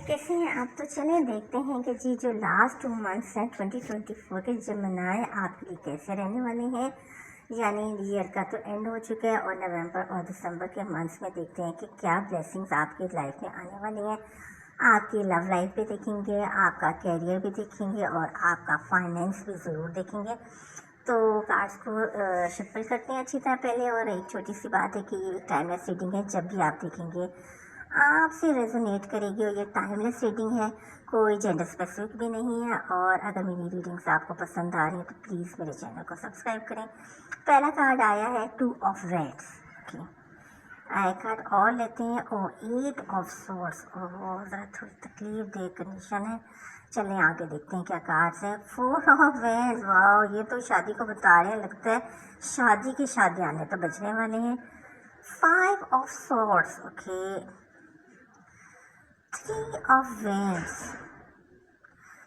कैसे हैं आप। तो चलें देखते हैं कि जी जो लास्ट 2 मंथ्स हैं 2024 के जमनाए आपके लिए कैसे रहने वाले हैं। यानी ईयर का तो एंड हो चुका है और नवंबर और दिसंबर के मंथ्स में देखते हैं कि क्या ब्लेसिंग्स आपकी लाइफ में आने वाली हैं। आपकी लव लाइफ भी देखेंगे, आपका कैरियर भी देखेंगे और आपका फाइनेंस भी ज़रूर देखेंगे। तो कार्ड्स को शफल करते हैं अच्छी तरह पहले। और एक छोटी सी बात है कि ये टाइमलेस रीडिंग है, जब भी आप देखेंगे आपसे रेजोनेट करेगी और ये टाइमलेस रीडिंग है, कोई जेंडर स्पेसिफिक भी नहीं है। और अगर मेरी रीडिंग्स आपको पसंद आ रही हैं तो प्लीज़ मेरे चैनल को सब्सक्राइब करें। पहला कार्ड आया है 2 of reds. Okay, I card और लेते हैं और 8 ऑफ सोर्स। और ज़रा थोड़ी तकलीफ दे कंडीशन है। चलें आगे देखते हैं क्या कार्ड्स हैं। 4 ऑफ वेंस। वाओ, ये तो शादी को बता रहे हैं, लगता है शादी की शादी आने तो बचने वाले हैं। 5 of sources. Okay, 3 of vanes.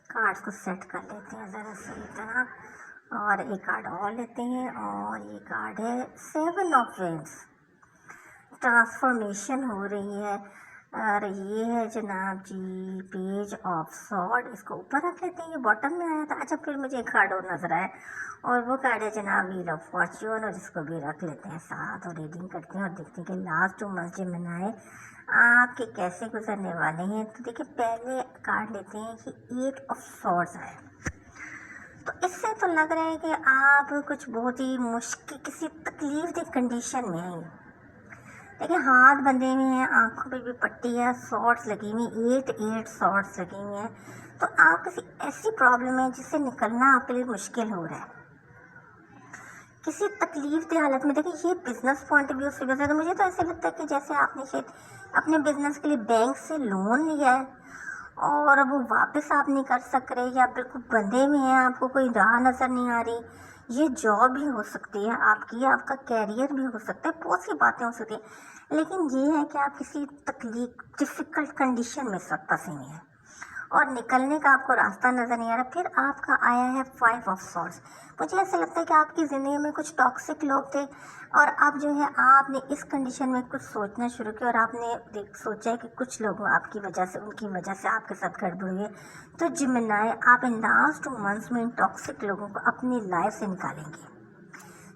Cards को सेट कर लेते हैं ज़रा सही तरह और एक कार्ड और लेते हैं और ये कार्ड है 7 ऑफ वेंस। ट्रांसफॉर्मेशन हो रही है और ये है जनाब जी पेज ऑफ सॉर्ड। इसको ऊपर रख लेते हैं, ये बॉटम में आया था। अच्छा, फिर मुझे एक कार्ड और नजर आया और वो कार्ड है जनाब व्हील ऑफ फॉर्च्यून, और इसको भी रख लेते हैं साथ और रीडिंग करते हैं और देखते हैं कि लास्ट 2 मंथ जो मनाए आपके कैसे गुजरने वाले हैं। तो देखिए पहले कार्ड लेते हैं कि 8 ऑफ सॉर्ड्स आए। तो इससे तो लग रहा है कि आप कुछ बहुत ही मुश्किल किसी तकलीफ दे कंडीशन में हैं। देखिए हाथ बंधे हुए हैं, आंखों पे भी पट्टी है, सॉर्ट्स लगी हुई, 8 सॉर्ट्स लगी हुई हैं। तो आप किसी ऐसी प्रॉब्लम है जिससे निकलना आपके लिए मुश्किल हो रहा है, किसी तकलीफ की हालत में। देखिए ये बिजनेस पॉइंट ऑफ व्यू से वजह तो मुझे तो ऐसे लगता है कि जैसे आपने शायद अपने बिजनेस के लिए बैंक से लोन लिया है और वो वापस आप नहीं कर सक रहे, या बिल्कुल बंधे हुए हैं, आपको कोई राह नज़र नहीं आ रही। ये जॉब भी हो सकती है आपकी, आपका कैरियर भी हो सकता है, बहुत सी बातें हो सकती हैं। लेकिन ये है कि आप किसी तकलीफ डिफ़िकल्ट कंडीशन में सब फंसे हुए हैं और निकलने का आपको रास्ता नज़र नहीं आ रहा। फिर आपका आया है 5 ऑफ सॉर्ड्स। मुझे ऐसा लगता है कि आपकी ज़िंदगी में कुछ टॉक्सिक लोग थे और अब जो है आपने इस कंडीशन में कुछ सोचना शुरू किया और आपने सोचा है कि कुछ लोग आपकी वजह से, उनकी वजह से आपके साथ गड़बड़ हुई है। तो जिम्मेदार आप इन लास्ट 2 मंथ्स में इन टॉक्सिक लोगों को अपनी लाइफ से निकालेंगे,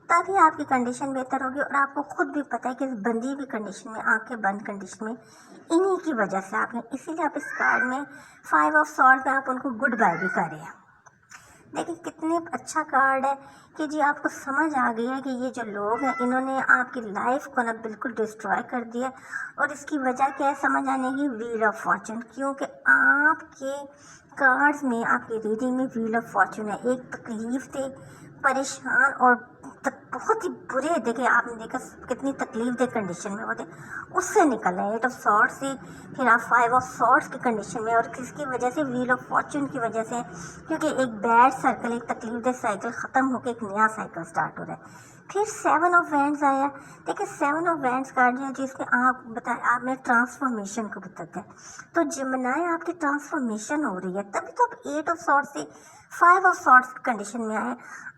तभी आपकी कंडीशन बेहतर होगी। और आपको खुद भी पता है कि इस बंदी हुई कंडीशन में, आंखें बंद कंडीशन में, इन्हीं की वजह से आपने, इसीलिए आप इस कार्ड में 5 ऑफ सॉर्ड में आप उनको गुड बाय भी कर रहे हैं। देखिए कितने अच्छा कार्ड है कि जी आपको समझ आ गई है कि ये जो लोग हैं इन्होंने आपकी लाइफ को ना बिल्कुल डिस्ट्रॉय कर दिया। और इसकी वजह क्या है समझ आने की, व्हील ऑफ फॉर्चून। क्योंकि आपके कार्ड्स में, आपकी रीडिंग में व्हील ऑफ फॉर्चून है। एक तकलीफ थे, परेशान और बहुत ही बुरे, देखिए आपने देखा कितनी तकलीफ दे कंडीशन में होते, उससे निकल रहे हैं 8 ऑफ सॉर्ड से। फिर आप 5 ऑफ सॉर्ड्स की कंडीशन में, और किसकी वजह से, व्हील ऑफ फॉर्चून की वजह से। क्योंकि एक बैड सर्कल, एक तकलीफ दे साइकिल ख़त्म होकर एक नया साइकिल स्टार्ट हो रहा है। फिर 7 ऑफ वैंड्स आया। देखिए 7 ऑफ वैंड्स कार्ड है जिसमें आप बताए, आपने ट्रांसफॉर्मेशन को बताते हैं। तो जिम्नाए आपकी ट्रांसफॉर्मेशन हो रही है, तभी तो आप 8 ऑफ सॉर्ड से 5 ऑफ सॉर्ड्स कंडीशन में आए।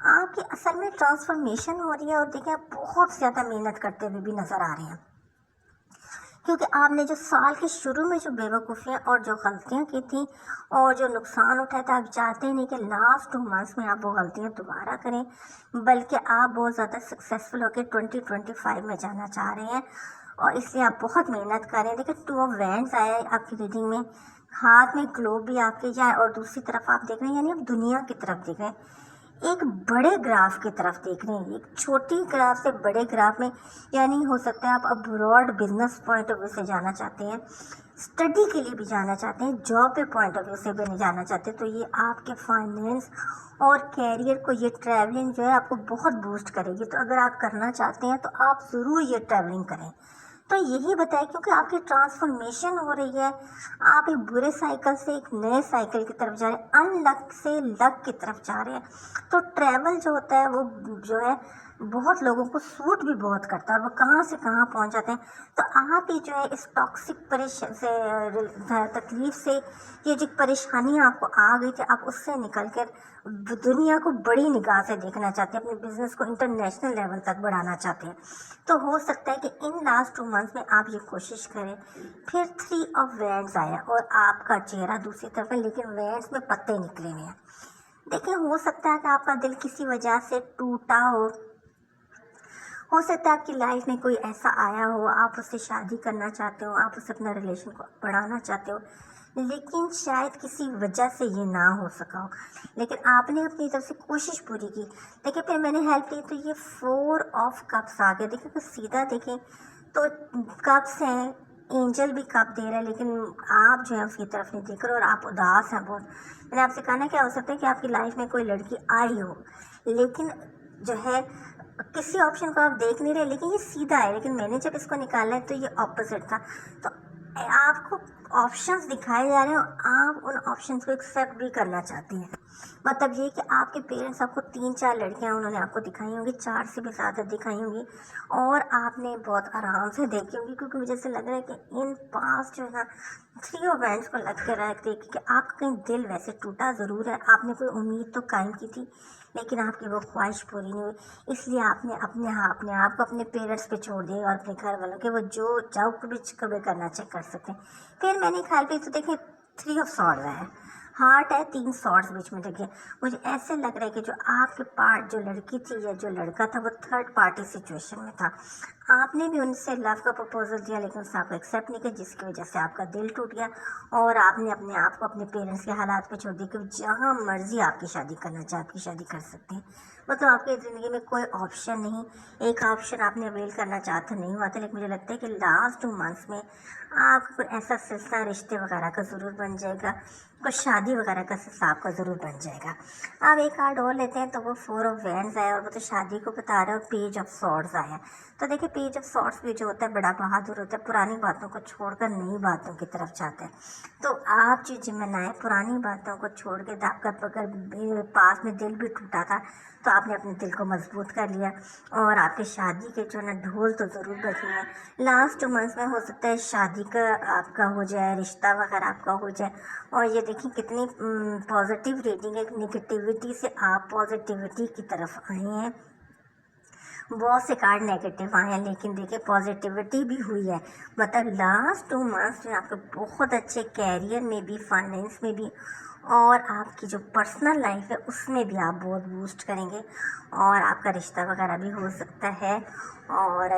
आपकी असल में ट्रांसफॉर्मेशन हो रही है और देखिए आप बहुत ज़्यादा मेहनत करते हुए भी नज़र आ रहे हैं। क्योंकि आपने जो साल के शुरू में जो बेवकूफ़ियाँ और जो गलतियाँ की थी और जो नुकसान उठाया था, आप चाहते नहीं कि लास्ट 2 मंथ्स में आप वो गलतियाँ दोबारा करें, बल्कि आप बहुत ज़्यादा सक्सेसफुल होकर 2025 में जाना चाह रहे हैं और इसलिए आप बहुत मेहनत कर रहे हैं। देखिए 2 ऑफ वैंड्स आया है आपकी रीडिंग में, हाथ में ग्लोब भी आपके जाए और दूसरी तरफ आप देख रहे हैं, यानी आप दुनिया की तरफ देख रहे हैं, एक बड़े ग्राफ की तरफ देख रहे हैं, एक छोटी ग्राफ से बड़े ग्राफ में। यानी हो सकता है आप abroad business point of view से जाना चाहते हैं, स्टडी के लिए भी जाना चाहते हैं, जॉब पे पॉइंट ऑफ व्यू से भी नहीं जाना चाहते। तो ये आपके फाइनेंस और कैरियर को, ये ट्रैवलिंग जो है आपको बहुत बूस्ट करेगी। तो अगर आप करना चाहते हैं तो आप ज़रूर ये ट्रैवलिंग करें। तो यही बताए क्योंकि आपकी ट्रांसफॉर्मेशन हो रही है, आप एक बुरे साइकिल से एक नए साइकिल की तरफ जा रहे हैं, अनलक से लक की तरफ जा रहे हैं। तो ट्रैवल जो होता है वो जो है बहुत लोगों को सूट भी बहुत करता है और वो कहाँ से कहाँ पहुँच जाते हैं। तो आप ही जो है इस टॉक्सिक तकलीफ से, ये जो परेशानी आपको आ गई थी, आप उससे निकल कर दुनिया को बड़ी निगाह से देखना चाहते हैं, अपने बिजनेस को इंटरनेशनल लेवल तक बढ़ाना चाहते हैं। तो हो सकता है कि इन लास्ट 2 मंथ्स में आप ये कोशिश करें। फिर 3 ऑफ वैंड्स आया और आपका चेहरा दूसरी तरफ है, लेकिन वैंड्स में पत्ते निकले हुए हैं। देखिए, हो सकता है कि आपका दिल किसी वजह से टूटा हो सकता है आपकी लाइफ में कोई ऐसा आया हो, आप उससे शादी करना चाहते हो, आप उससे अपना रिलेशन को बढ़ाना चाहते हो, लेकिन शायद किसी वजह से ये ना हो सका हो, लेकिन आपने अपनी तरफ से कोशिश पूरी की। देखिए, फिर मैंने हेल्प ली तो ये 4 ऑफ कप्स आ गए। देखिए, तो सीधा देखें तो कप्स हैं, एंजल भी कप दे रहा है, लेकिन आप जो है उसकी तरफ नहीं देख रहे और आप उदास हैं बहुत। मैंने आपसे कहा ना, क्या हो सकता है कि आपकी लाइफ में कोई लड़की आई हो, लेकिन जो है किसी ऑप्शन को आप देख नहीं रहे, लेकिन ये सीधा है। लेकिन मैंने जब इसको निकाला है तो ये ऑपोजिट था। तो आपको ऑप्शंस दिखाए जा रहे हैं और आप उन ऑप्शंस को एक्सेप्ट भी करना चाहती हैं। मतलब ये कि आपके पेरेंट्स आपको 3-4 लड़कियां उन्होंने आपको दिखाई होंगी, 4 से भी ज़्यादा दिखाई होंगी, और आपने बहुत आराम से देखी होंगी, क्योंकि मुझे ऐसे लग रहा है कि इन पास जो है ना 3 ऑफ वैंड्स को लग के रख देख कि आपका कहीं दिल वैसे टूटा ज़रूर है, आपने कोई उम्मीद तो कायम की थी, लेकिन आपकी वो ख्वाहिश पूरी नहीं हुई, इसलिए आपने अपने आप को अपने पेरेंट्स पे छोड़ दिया और अपने घर वालों के, वो जो चाहो कुछ कभी करना चेक कर सकते हैं। फिर मैंने ख्याल पे तो देखिए 3 ऑफ सॉर्ड है, हार्ट है, 3 सॉर्ड्स बीच में। देखिए, मुझे ऐसे लग रहा है कि जो आपके पार्ट, जो लड़की थी या जो लड़का था, वो थर्ड पार्टी सिचुएशन में था। आपने भी उनसे लव का प्रपोजल दिया, लेकिन उसने आपको एक्सेप्ट नहीं किया, जिसकी वजह से आपका दिल टूट गया और आपने अपने आप को अपने पेरेंट्स के हालात पे छोड़ दिया कि जहाँ मर्जी आपकी शादी करना चाहे आपकी शादी कर सकते हैं। मतलब आपकी ज़िंदगी में कोई ऑप्शन नहीं, एक ऑप्शन आपने अवेल करना चाहते नहीं हुआ था, लेकिन मुझे लगता है कि लास्ट 2 मंथ्स में आपको कोई ऐसा सिलसिला रिश्ते वगैरह का ज़रूर बन जाएगा, कुछ शादी वगैरह का सिलसिला आपका ज़रूर बन जाएगा। अब एक कार्ड और लेते हैं, तो वो 4 ऑफ वैंड्स आया और वो तो शादी को बता रहा है, और पेज ऑफ सॉर्ड्स आया। तो देखिए, पेज ऑफ सॉर्ड्स भी जो होता है बड़ा बहादुर होता है, पुरानी बातों को छोड़कर नई बातों की तरफ जाता है। तो आप जो जिम्मेदारी पुरानी बातों को छोड़ के, आपका अगर पास में दिल भी टूटा था तो आपने अपने दिल को मजबूत कर लिया, और आपके शादी के जो है ना ढोल तो ज़रूर बजे हैं। लास्ट 2 मंथ्स में हो सकता है शादी का आपका हो जाए, रिश्ता वगैरह आपका हो जाए। और ये देखिए कितनी पॉजिटिव रीडिंग है, निगेटिविटी से आप पॉजिटिविटी की तरफ आए हैं। बहुत से कार्ड नेगेटिव आए हैं, लेकिन देखिए पॉजिटिविटी भी हुई है। मतलब लास्ट 2 मंथ्स में आपके बहुत अच्छे कैरियर में भी, फाइनेंस में भी, और आपकी जो पर्सनल लाइफ है उसमें भी आप बहुत बूस्ट करेंगे, और आपका रिश्ता वगैरह भी हो सकता है। और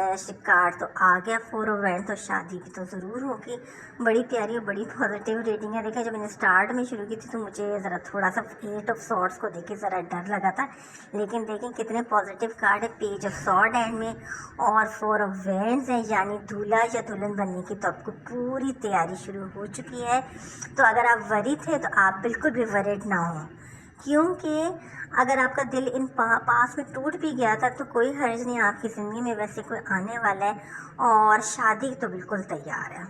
कार्ड तो आ गया 4 ऑफ वैंड्स, तो शादी भी तो ज़रूर होगी। बड़ी प्यारी और बड़ी पॉजिटिव रीडिंग है। देखिए, जब मैंने स्टार्ट में शुरू की थी तो मुझे ज़रा थोड़ा सा 8 ऑफ सॉर्ड्स को देख के ज़रा डर लगा था, लेकिन देखें कितने पॉजिटिव कार्ड है। पेज ऑफ सॉर्ड एंड में और 4 ऑफ वैंड्स है, यानी दूल्हा या दुल्हन बनने की तो आपको पूरी तैयारी शुरू हो चुकी है। तो अगर आप वरी थे तो आप बिल्कुल भी वरीड ना हो, क्योंकि अगर आपका दिल इन पास में टूट भी गया था तो कोई हर्ज नहीं, आपकी ज़िंदगी में वैसे कोई आने वाला है, और शादी तो बिल्कुल तैयार है।